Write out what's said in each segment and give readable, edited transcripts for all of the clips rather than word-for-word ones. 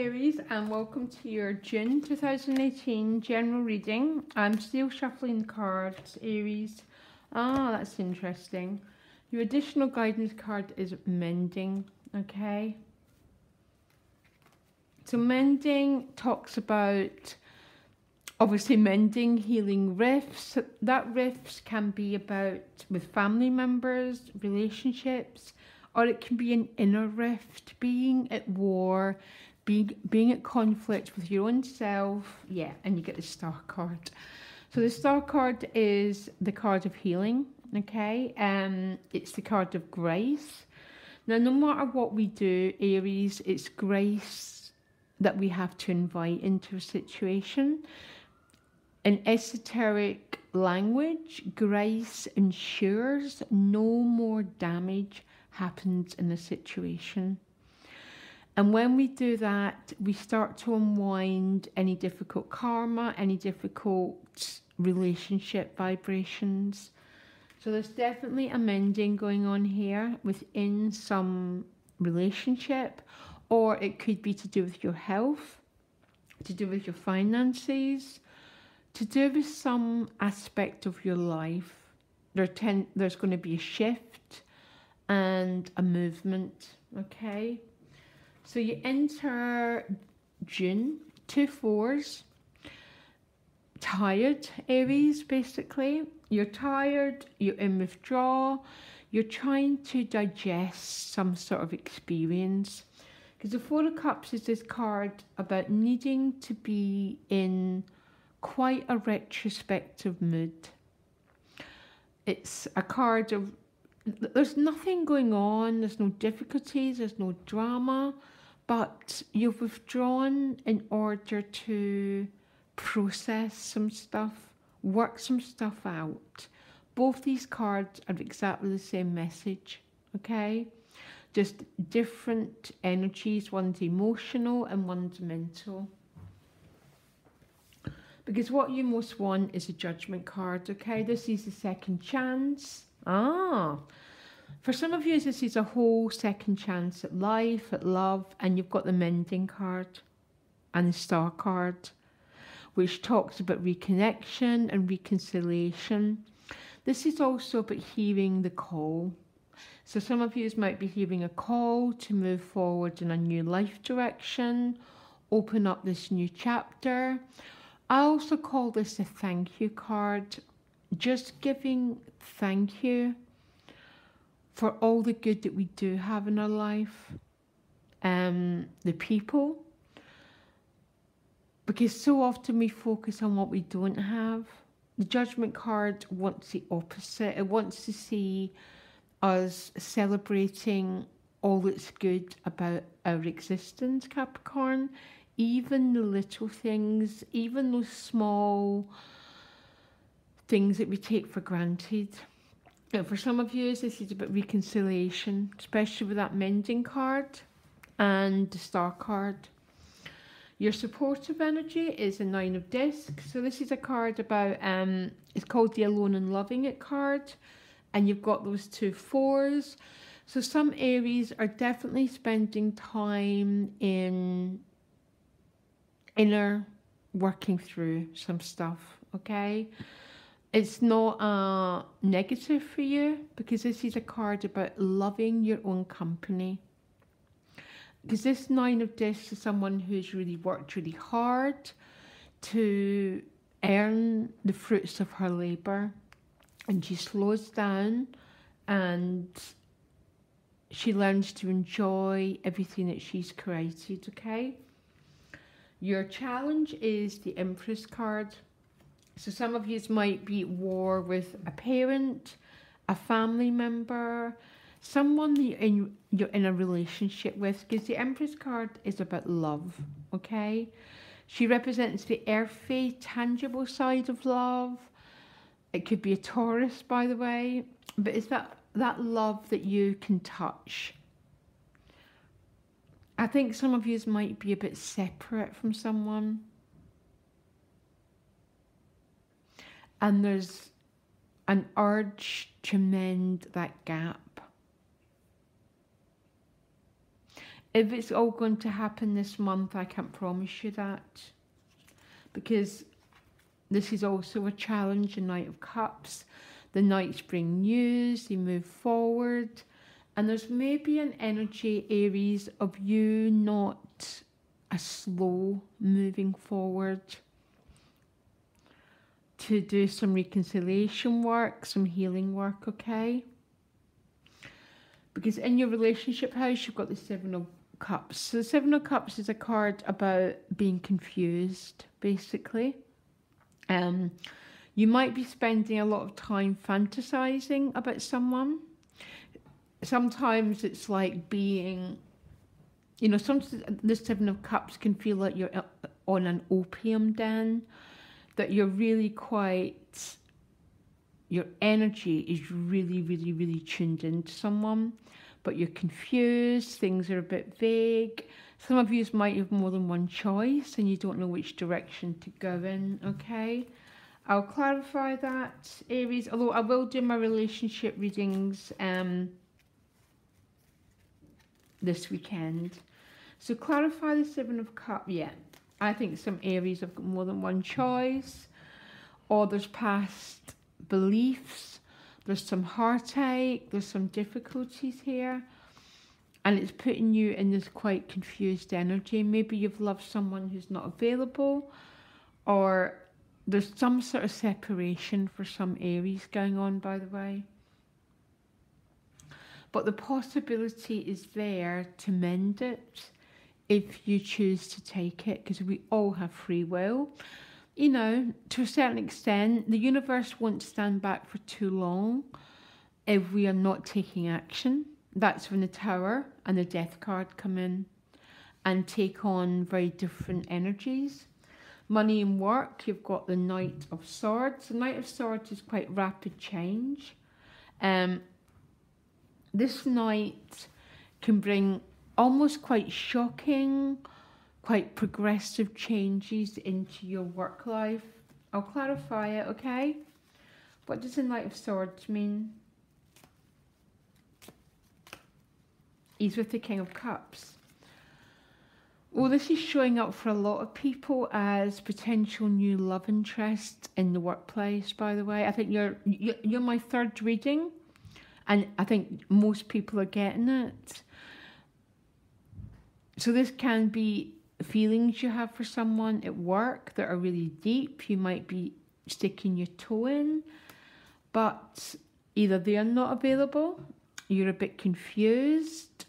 Aries, and welcome to your June 2018 general reading. I'm still shuffling the cards, Aries. That's interesting. Your additional guidance card is mending, okay? So mending talks about obviously mending, healing rifts. That rifts can be about with family members, relationships, or it can be an inner rift, being at war, being at conflict with your own self. Yeah, and you get the Star card. So the Star card is the card of healing, okay? It's the card of grace. Now, no matter what we do, Aries, it's grace that we have to invite into a situation. In esoteric language, grace ensures no more damage happens in a situation. And when we do that, we start to unwind any difficult karma, any difficult relationship vibrations. So there's definitely a mending going on here within some relationship, or it could be to do with your health, to do with your finances, to do with some aspect of your life. There's going to be a shift and a movement, okay? So you enter June, 2 4s, tired, Aries, basically. You're tired, you're in withdrawal, you're trying to digest some sort of experience. Because the 4 of Cups is this card about needing to be in quite a retrospective mood. It's a card of, there's nothing going on, there's no difficulties, there's no drama, but you've withdrawn in order to process some stuff, work some stuff out. Both these cards are exactly the same message, okay? Just different energies, one's emotional and one's mental. Because what you most want is a judgment card, okay? This is the second chance. For some of you, this is a whole second chance at life, at love, and you've got the mending card and the Star card, which talks about reconnection and reconciliation. This is also about hearing the call. So some of you might be hearing a call to move forward in a new life direction, open up this new chapter. I also call this a thank you card, just giving thank you for all the good that we do have in our life, the people, because so often we focus on what we don't have. The judgment card wants the opposite. It wants to see us celebrating all that's good about our existence, Capricorn. Even the little things, even those small things that we take for granted. Now, for some of you, this is about reconciliation, especially with that mending card and the Star card. Your supportive energy is a 9 of Discs. So this is a card about, it's called the Alone and Loving It card. And you've got those 2 4s. So some Aries are definitely spending time in inner working through some stuff, okay? It's not negative for you, because this is a card about loving your own company. Because this 9 of Discs is someone who's really worked really hard to earn the fruits of her labour, and she slows down and she learns to enjoy everything that she's created, okay? Your challenge is the Empress card. So some of you might be at war with a parent, a family member, someone that you're in a relationship with, because the Empress card is about love, okay? She represents the earthy, tangible side of love. It could be a Taurus, by the way, but it's that love that you can touch. I think some of you might be a bit separate from someone. And there's an urge to mend that gap. If it's all going to happen this month, I can't promise you that, because this is also a challenge, a Knight of Cups. The Knights bring news, they move forward, and there's maybe an energy, Aries, of you not a slow moving forward to do some reconciliation work, some healing work, okay? Because in your relationship house, you've got the Seven of Cups. So the Seven of Cups is a card about being confused, basically. You might be spending a lot of time fantasizing about someone. Sometimes it's like being, you know, sometimes the Seven of Cups can feel like you're on an opium den, that you're really quite, your energy is really, really, really tuned into someone, but you're confused, things are a bit vague. Some of you might have more than one choice and you don't know which direction to go in, okay? I'll clarify that, Aries, although I will do my relationship readings this weekend. So clarify the Seven of Cups. Yeah, I think some Aries have got more than one choice, or there's past beliefs, there's some heartache, there's some difficulties here, and it's putting you in this quite confused energy. Maybe you've loved someone who's not available, or there's some sort of separation for some Aries going on, by the way. But the possibility is there to mend it if you choose to take it, because we all have free will. You know, to a certain extent, the universe won't stand back for too long if we are not taking action. That's when the Tower and the Death card come in and take on very different energies. Money and work, you've got the Knight of Swords. The Knight of Swords is quite rapid change. This Knight can bring almost quite shocking, quite progressive changes into your work life. I'll clarify it, okay? What does the Knight of Swords mean? He's with the King of Cups. Well, this is showing up for a lot of people as potential new love interest in the workplace, by the way. I think you're my third reading, and I think most people are getting it. So this can be feelings you have for someone at work that are really deep. You might be sticking your toe in, but either they are not available, you're a bit confused,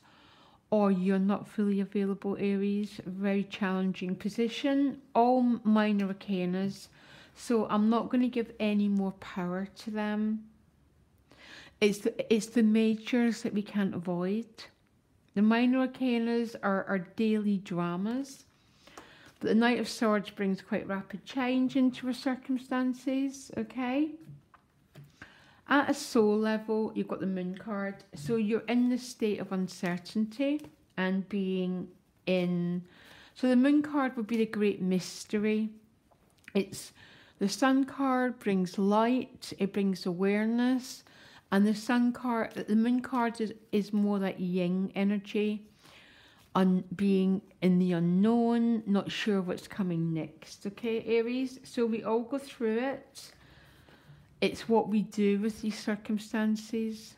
or you're not fully available, Aries. A very challenging position. All minor arcanas, so I'm not going to give any more power to them. It's the majors that we can't avoid. The minor arcanas are daily dramas. But the Knight of Swords brings quite rapid change into our circumstances, okay? At a soul level, you've got the Moon card. So you're in this state of uncertainty and being in... So the Moon card would be the great mystery. It's the Sun card brings light, it brings awareness. And the Sun card, the Moon card is more like yin energy. Being in the unknown, not sure what's coming next, okay, Aries? So we all go through it. It's what we do with these circumstances,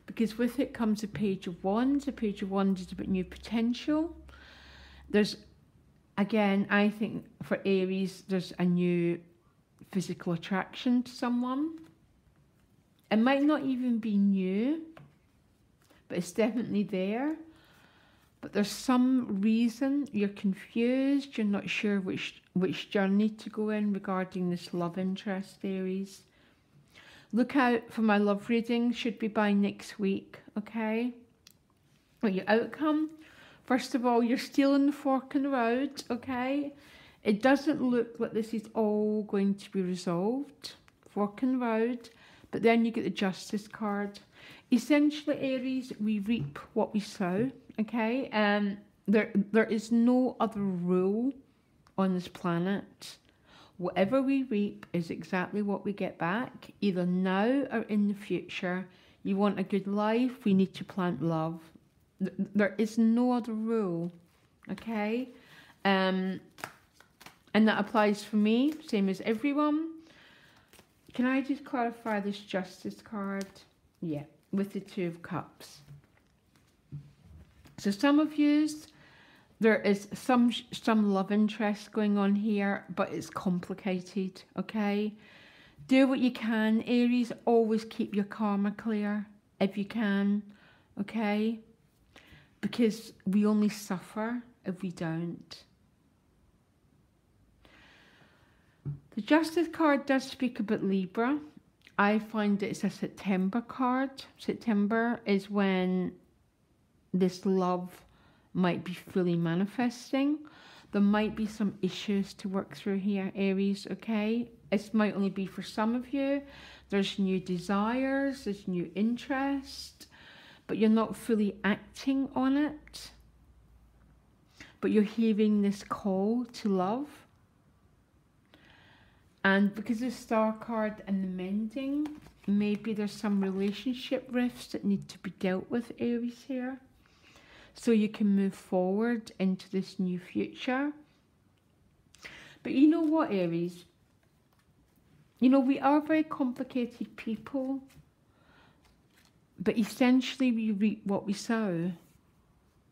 because with it comes a Page of Wands. A Page of Wands is about new potential. There's, again, I think for Aries, there's a new physical attraction to someone. It might not even be new, but it's definitely there. But there's some reason you're confused, you're not sure which journey to go in regarding this love interest, Aries. Look out for my love reading, should be by next week, okay? Well, your outcome, first of all, you're still in the fork in the road, okay? It doesn't look like this is all going to be resolved, fork in the road, but then you get the Justice card. Essentially, Aries, we reap what we sow, okay? There is no other rule on this planet. Whatever we reap is exactly what we get back, either now or in the future. You want a good life, we need to plant love. There is no other rule, okay? And that applies for me, same as everyone. Can I just clarify this Justice card? Yeah, with the Two of Cups. So some of yous, there is some love interest going on here, but it's complicated, okay? Do what you can, Aries. Always keep your karma clear if you can, okay? Because we only suffer if we don't. The Justice card does speak about Libra. I find it's a September card. September is when this love might be fully manifesting. There might be some issues to work through here, Aries, okay? It might only be for some of you. There's new desires, there's new interest, but you're not fully acting on it. But you're hearing this call to love. And because of the Star card and the mending, maybe there's some relationship rifts that need to be dealt with, Aries, here. So you can move forward into this new future. But you know what, Aries? You know, we are very complicated people. But essentially, we reap what we sow.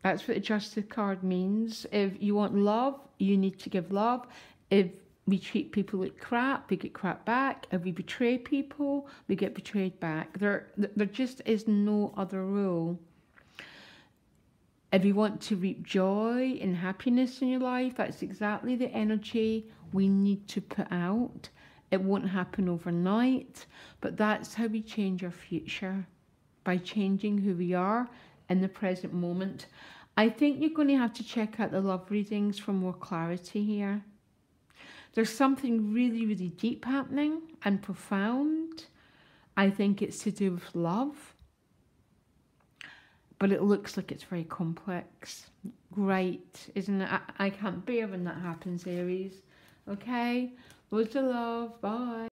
That's what the Justice card means. If you want love, you need to give love. If we treat people like crap, we get crap back. If we betray people, we get betrayed back. There just is no other rule. If you want to reap joy and happiness in your life, that's exactly the energy we need to put out. It won't happen overnight, but that's how we change our future, by changing who we are in the present moment. I think you're going to have to check out the love readings for more clarity here. There's something really, really deep happening and profound. I think it's to do with love. But it looks like it's very complex. Great, isn't it? I can't bear when that happens, Aries. Okay? Loads of love. Bye.